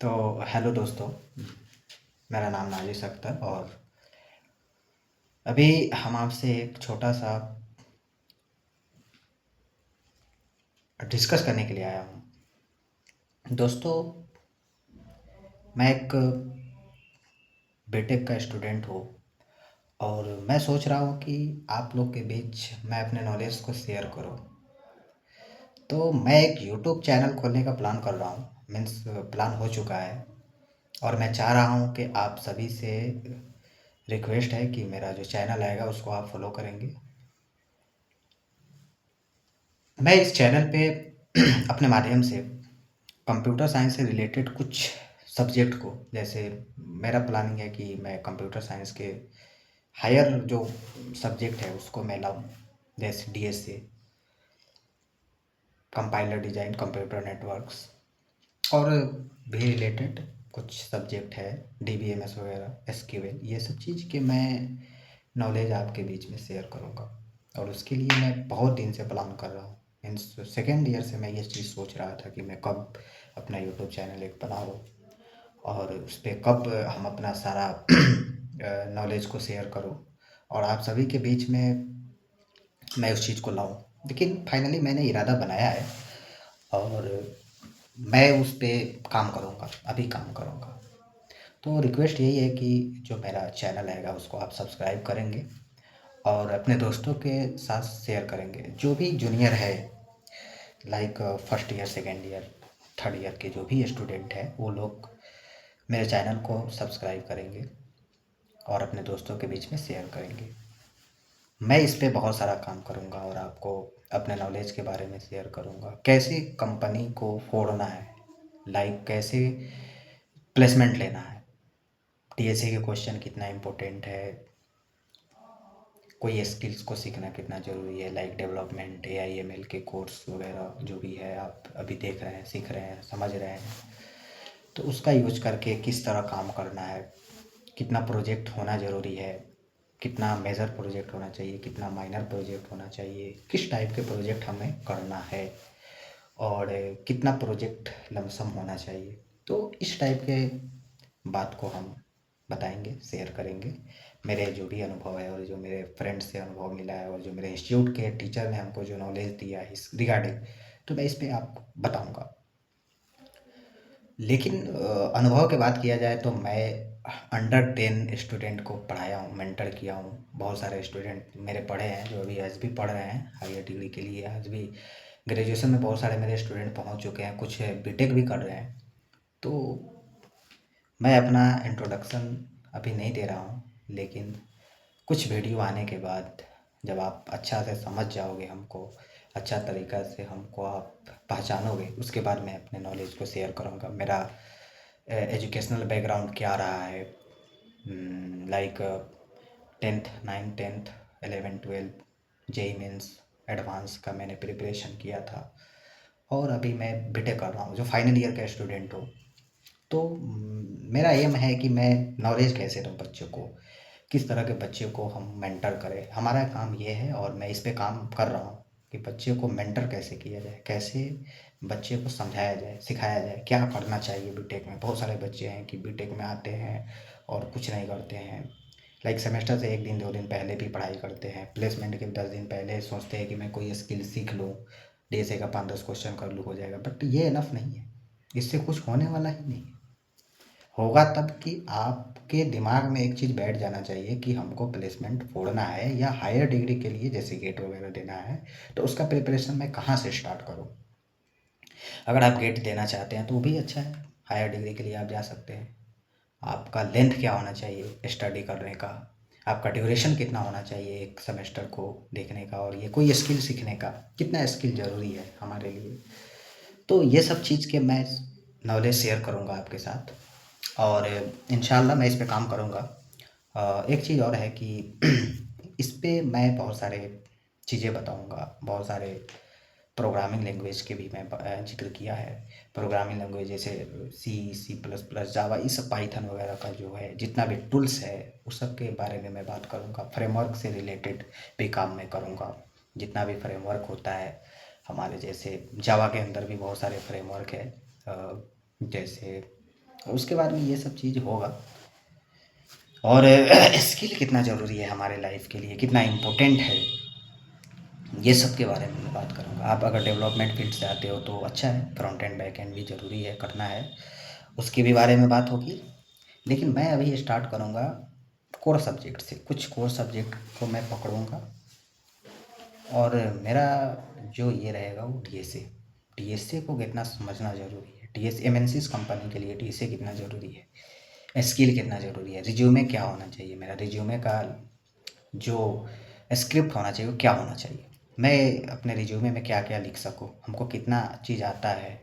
तो हेलो दोस्तों। मेरा नाम नाजिस अख्तर और अभी हम आपसे एक छोटा सा डिस्कस करने के लिए आया हूँ। दोस्तों, मैं एक बीटेक का स्टूडेंट हूँ और मैं सोच रहा हूँ कि आप लोग के बीच मैं अपने नॉलेज को शेयर करूँ। तो मैं एक यूट्यूब चैनल खोलने का प्लान कर रहा हूँ, मीन्स प्लान हो चुका है। और मैं चाह रहा हूँ कि आप सभी से रिक्वेस्ट है कि मेरा जो चैनल आएगा उसको आप फॉलो करेंगे। मैं इस चैनल पे अपने माध्यम से कंप्यूटर साइंस से रिलेटेड कुछ सब्जेक्ट को, जैसे मेरा प्लानिंग है कि मैं कंप्यूटर साइंस के हायर जो सब्जेक्ट है उसको मैं लाऊं, जैसे DSA, compiler design, computer networks और भी रिलेटेड कुछ सब्जेक्ट है, डीबीएमएस वगैरह, एसक्यूएल, ये सब चीज़ के मैं नॉलेज आपके बीच में शेयर करूँगा। और उसके लिए मैं बहुत दिन से प्लान कर रहा हूँ। मीन्स सेकेंड ईयर से मैं ये चीज़ सोच रहा था कि मैं कब अपना यूट्यूब चैनल एक बनाऊँ और उस पे कब हम अपना सारा नॉलेज को शेयर करूँ और आप सभी के बीच में मैं उस चीज़ को लाऊं। लेकिन फाइनली मैंने इरादा बनाया है और मैं उस पे काम करूँगा, अभी काम करूँगा। तो रिक्वेस्ट यही है कि जो मेरा चैनल आएगा उसको आप सब्सक्राइब करेंगे और अपने दोस्तों के साथ शेयर करेंगे। जो भी जूनियर है, like first year, second year, third year के जो भी स्टूडेंट हैं वो लोग मेरे चैनल को सब्सक्राइब करेंगे और अपने दोस्तों के बीच में शेयर करेंगे। मैं इस पे बहुत सारा काम करूँगा और आपको अपने नॉलेज के बारे में शेयर करूँगा, कैसे कंपनी को फोड़ना है, लाइक कैसे प्लेसमेंट लेना है, डीएसए के क्वेश्चन कितना इम्पोर्टेंट है, कोई स्किल्स को सीखना कितना ज़रूरी है, लाइक डेवलपमेंट, एआईएमएल के कोर्स वगैरह जो भी है आप अभी देख रहे हैं, सीख रहे हैं, समझ रहे हैं। तो उसका यूज करके किस तरह काम करना है, कितना प्रोजेक्ट होना ज़रूरी है, कितना मेजर प्रोजेक्ट होना चाहिए, कितना माइनर प्रोजेक्ट होना चाहिए, किस टाइप के प्रोजेक्ट हमें करना है और कितना प्रोजेक्ट लमसम होना चाहिए। तो इस टाइप के बात को हम बताएंगे, शेयर करेंगे। मेरे जो भी अनुभव है और जो मेरे फ्रेंड से अनुभव मिला है और जो मेरे इंस्टीट्यूट के टीचर ने हमको जो नॉलेज दिया है इस रिगार्डिंग, तो मैं इस पे आपको बताऊंगा। लेकिन अनुभव की बात किया जाए तो मैं अंडर 10 स्टूडेंट को पढ़ाया हूँ, मेंटर किया हूँ। बहुत सारे स्टूडेंट मेरे पढ़े हैं जो अभी आज भी पढ़ रहे हैं हायर डिग्री के लिए। आज भी ग्रेजुएशन में बहुत सारे मेरे स्टूडेंट पहुँच चुके हैं, कुछ बीटेक भी कर रहे हैं। तो मैं अपना इंट्रोडक्शन अभी नहीं दे रहा हूँ, लेकिन कुछ वीडियो आने के बाद जब आप अच्छा से समझ जाओगे हमको, अच्छा तरीक़ा से हमको आप पहचानोगे, उसके बाद मैं अपने नॉलेज को शेयर करूँगा। मेरा एजुकेशनल बैकग्राउंड क्या रहा है, like 10th 9 10th 11 12 JEE mains advance का मैंने प्रिपरेशन किया था और अभी मैं बीटेक कर रहा हूँ, जो फाइनल ईयर का स्टूडेंट हूँ। तो मेरा एम है कि मैं नॉलेज कैसे दूँ बच्चों को, किस तरह के बच्चे को हम मेंटर करें। हमारा काम ये है और मैं इस पे काम कर रहा हूँ कि बच्चे को मेंटर कैसे किया जाए, कैसे बच्चे को समझाया जाए, सिखाया जाए, क्या करना चाहिए बीटेक में। बहुत सारे बच्चे हैं कि बीटेक में आते हैं और कुछ नहीं करते हैं, लाइक सेमेस्टर से एक दिन दो दिन पहले भी पढ़ाई करते हैं, प्लेसमेंट के 10 दिन पहले सोचते हैं कि मैं कोई स्किल सीख लूँ, डीएसए का 5-10 क्वेश्चन कर लूँ, हो जाएगा। बट ये इनफ नहीं है, इससे कुछ होने वाला ही नहीं है। होगा तब कि आपके दिमाग में एक चीज़ बैठ जाना चाहिए कि हमको प्लेसमेंट फोड़ना है या हायर डिग्री के लिए जैसे गेट वगैरह देना है, तो उसका प्रिपरेशन मैं कहाँ से स्टार्ट करूँ। अगर आप गेट देना चाहते हैं तो वो भी अच्छा है, हायर डिग्री के लिए आप जा सकते हैं। आपका लेंथ क्या होना चाहिए स्टडी करने का, आपका ड्यूरेशन कितना होना चाहिए एक सेमेस्टर को देखने का, और ये कोई स्किल सीखने का कितना स्किल ज़रूरी है हमारे लिए। तो ये सब चीज़ के मैं नॉलेज शेयर करूँगा आपके साथ और इंशाल्लाह मैं इस पे काम करूँगा। एक चीज़ और है कि इस पे मैं बहुत सारे चीज़ें बताऊँगा, बहुत सारे प्रोग्रामिंग लैंग्वेज के भी मैं जिक्र किया है। प्रोग्रामिंग लैंग्वेज जैसे सी, सी प्लस प्लस, जावा, ये सब, पाइथन वगैरह का जो है जितना भी टूल्स है उस सब के बारे में मैं बात करूँगा। फ्रेमवर्क से रिलेटेड भी काम मैं करूँगा, जितना भी फ्रेमवर्क होता है हमारे, जैसे जावा के अंदर भी बहुत सारे फ्रेमवर्क है, जैसे और उसके बाद में ये सब चीज़ होगा। और स्किल कितना ज़रूरी है हमारे लाइफ के लिए, कितना इम्पोर्टेंट है, ये सब के बारे में मैं बात करूँगा। आप अगर डेवलपमेंट फील्ड से आते हो तो अच्छा है, फ्रंट एंड बैक एंड भी ज़रूरी है, करना है, उसके भी बारे में बात होगी। लेकिन मैं अभी स्टार्ट करूँगा कोर सब्जेक्ट से, कुछ कोर सब्जेक्ट को मैं पकड़ूँगा। और मेरा जो ये रहेगा वो डीएसए, डीएसए को कितना समझना ज़रूरी है, डीएस एमएनसीज कंपनी के लिए डीएसए कितना ज़रूरी है, स्किल कितना ज़रूरी है, रिज्यूमे क्या होना चाहिए, मेरा रिज्यूमे का जो स्क्रिप्ट होना चाहिए वो क्या होना चाहिए, मैं अपने रिज्यूमे में क्या क्या लिख सकूँ, हमको कितना चीज़ आता है।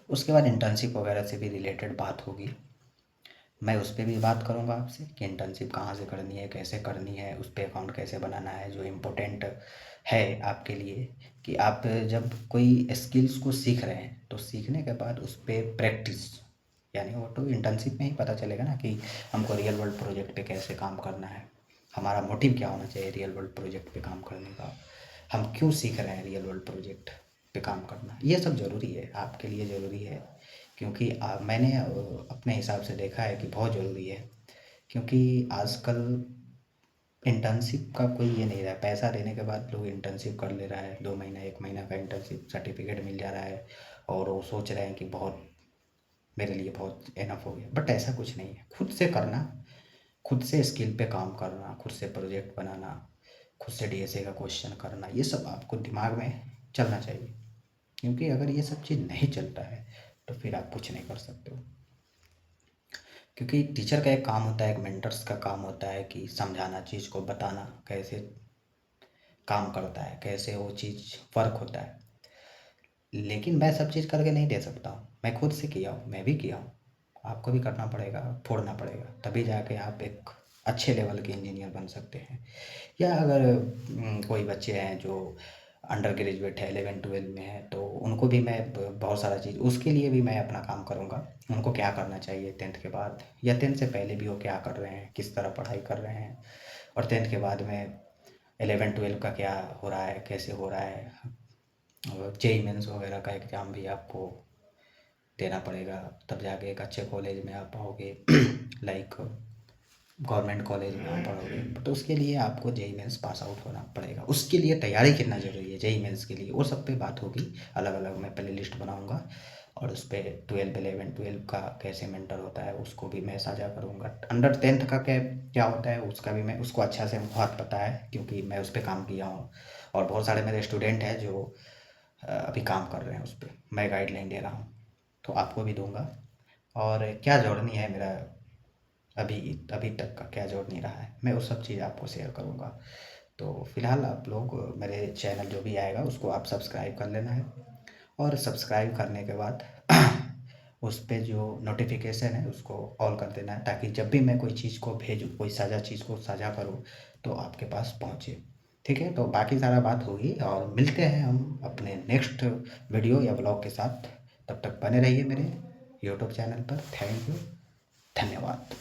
उसके बाद इंटर्नशिप वगैरह से भी रिलेटेड बात होगी। मैं उस पर भी बात करूँगा आपसे कि इंटर्नशिप कहाँ से करनी है, कैसे करनी है, उस पर अकाउंट कैसे बनाना है, जो इम्पोर्टेंट है आपके लिए कि आप जब कोई स्किल्स को सीख रहे हैं तो सीखने के बाद उस पर प्रैक्टिस, यानी वो तो इंटर्नशिप में ही पता चलेगा ना कि हमको रियल वर्ल्ड प्रोजेक्ट पे कैसे काम करना है, हमारा मोटिव क्या होना चाहिए रियल वर्ल्ड प्रोजेक्ट पे काम करने का, हम क्यों सीख रहे हैं रियल वर्ल्ड प्रोजेक्ट पे काम करना, ये सब ज़रूरी है, आपके लिए ज़रूरी है। क्योंकि मैंने अपने हिसाब से देखा है कि बहुत ज़रूरी है। क्योंकि आजकल इंटर्नशिप का कोई ये नहीं रहा है, पैसा देने के बाद लोग इंटर्नशिप कर ले रहा है, 2 महीना 1 महीना का इंटर्नशिप सर्टिफिकेट मिल जा रहा है और वो सोच रहे हैं कि बहुत मेरे लिए बहुत इनफ हो गया, बट ऐसा कुछ नहीं है। खुद से करना, खुद से स्किल पे काम करना, खुद से प्रोजेक्ट बनाना, खुद से डीएसए का क्वेश्चन करना, ये सब आपको दिमाग में चलना चाहिए। क्योंकि अगर ये सब चीज़ नहीं चलता है तो फिर आप कुछ नहीं कर सकते हो। क्योंकि टीचर का एक काम होता है, एक मेंटर्स का काम होता है कि समझाना, चीज़ को बताना कैसे काम करता है, कैसे वो चीज़ वर्क होता है। लेकिन मैं सब चीज़ करके नहीं दे सकता हूँ, मैं खुद से किया हूँ, मैं भी किया हूँ, आपको भी करना पड़ेगा, फोड़ना पड़ेगा, तभी जाके आप एक अच्छे लेवल के इंजीनियर बन सकते हैं। या अगर कोई बच्चे हैं जो अंडर ग्रेजुएट है, 11 12 में है, तो उनको भी मैं बहुत सारा चीज़, उसके लिए भी मैं अपना काम करूँगा, उनको क्या करना चाहिए 10th के बाद, या 10th से पहले भी वो क्या कर रहे हैं, किस तरह पढ़ाई कर रहे हैं, और 10th के बाद में 11 12 का क्या हो रहा है, कैसे हो रहा है। और जेई मेंस वगैरह का एग्ज़ाम भी आपको देना पड़ेगा, तब जाके एक अच्छे कॉलेज में आप पाओगे लाइक गवर्नमेंट कॉलेज में आप पढ़ोगे, तो उसके लिए आपको जेई मेंस पास आउट होना पड़ेगा। उसके लिए तैयारी कितना ज़रूरी है जेई मेंस के लिए, वो सब पे बात होगी, अलग अलग मैं प्ले लिस्ट बनाऊँगा। और उस पर 12 11 12 का कैसे मेंटर होता है उसको भी मैं साझा करूँगा। अंडर 10th का क्या क्या होता है उसका भी मैं, उसको अच्छा से बहुत पता है क्योंकि मैं उस पर काम किया हूँ। और बहुत सारे मेरे स्टूडेंट हैं जो अभी काम कर रहे हैं उस पर, मैं गाइडलाइन दे रहा हूँ, तो आपको भी दूंगा। और क्या जर्नी है मेरा अभी अभी तक का, क्या जर्नी रहा है, मैं वो सब चीज़ आपको शेयर करूँगा। तो फिलहाल आप लोग मेरे चैनल जो भी आएगा उसको आप सब्सक्राइब कर लेना है। और सब्सक्राइब करने के बाद उस पे जो नोटिफिकेशन है उसको ऑल कर देना है, ताकि जब भी मैं कोई चीज़ को भेजूँ, कोई साझा चीज़ को साझा करूँ तो आपके पास पहुँचे। ठीक है, तो बाकी सारा बात होगी और मिलते हैं हम अपने नेक्स्ट वीडियो या ब्लॉग के साथ। तब तक बने रहिए मेरे यूट्यूब चैनल पर। थैंक यू, धन्यवाद।